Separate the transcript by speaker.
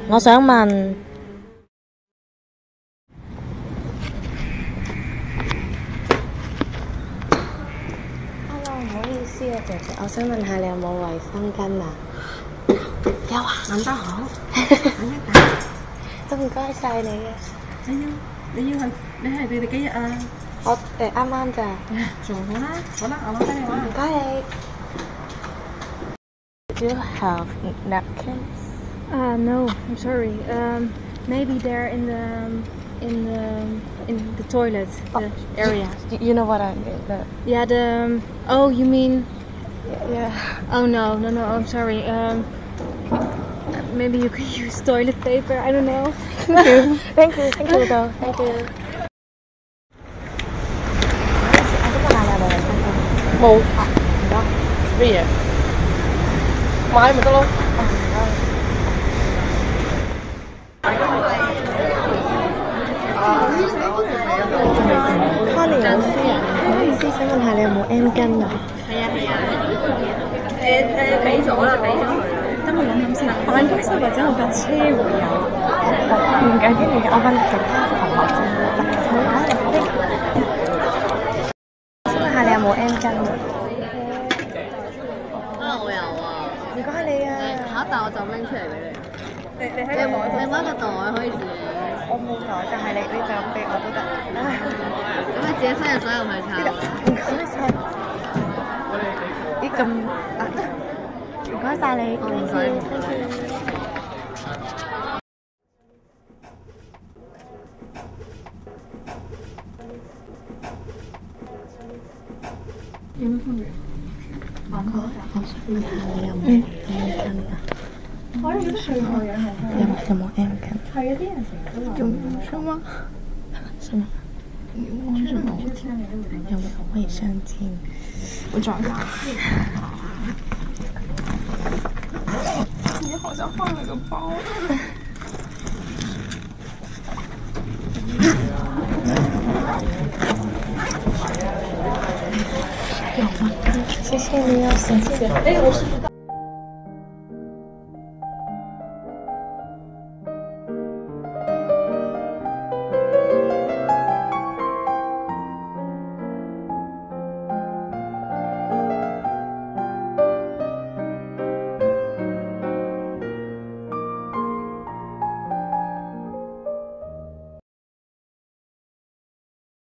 Speaker 1: 我想問，Hello，唔好意思啊，姐姐，我想問下你有冇衛生巾啊？有啊，揾得好，揾一打，都唔該晒你啊！
Speaker 2: 你係你哋幾日啊？
Speaker 1: 我啱啱咋，
Speaker 2: 仲好啦，好啦，我攞低你玩。
Speaker 1: 唔該你。Do you have napkins?
Speaker 3: No, I'm sorry. Maybe they're in the toilet area.
Speaker 1: You know what I mean?
Speaker 3: Yeah, the. Oh, you mean?
Speaker 1: Yeah.
Speaker 3: Oh no. I'm sorry. Maybe you can use toilet paper. I don't know.
Speaker 1: Thank you though. Thank you. 我想問下你有冇衛生巾？
Speaker 2: 冇
Speaker 1: 啊，唔該。
Speaker 2: 咩嘢？買咪得咯。
Speaker 1: Connie 老師啊，唔好意思，想問下你有冇 M 巾啊？
Speaker 2: 係啊。俾咗啦，俾咗佢啦。等我諗諗先。辦公室或者我架車會有。
Speaker 1: 唔緊要，我問其他同學先。冇可能的。想問下你有冇 M 巾啊？
Speaker 2: 我有啊。
Speaker 1: 唔該你啊。
Speaker 2: 但我就拎出嚟俾你。你喺個袋，你揾個袋可以自己。
Speaker 1: 我冇袋，但係你就俾我都得。
Speaker 2: 咁你自己伸隻手入去抄。
Speaker 1: 唔該晒。咦咁啊？唔該晒你。唔使。
Speaker 3: 有冇分別？
Speaker 1: 我想問下你有冇 M 巾啊？
Speaker 3: 我有啲係係啊係。
Speaker 1: 有冇 M 巾？
Speaker 3: 係啊，啲人成日都話。
Speaker 1: 有嗎？是嗎？為什麼有沒有衛生巾？我找一下。你好像放了個包。有嗎？謝謝你哦，謝謝。我是。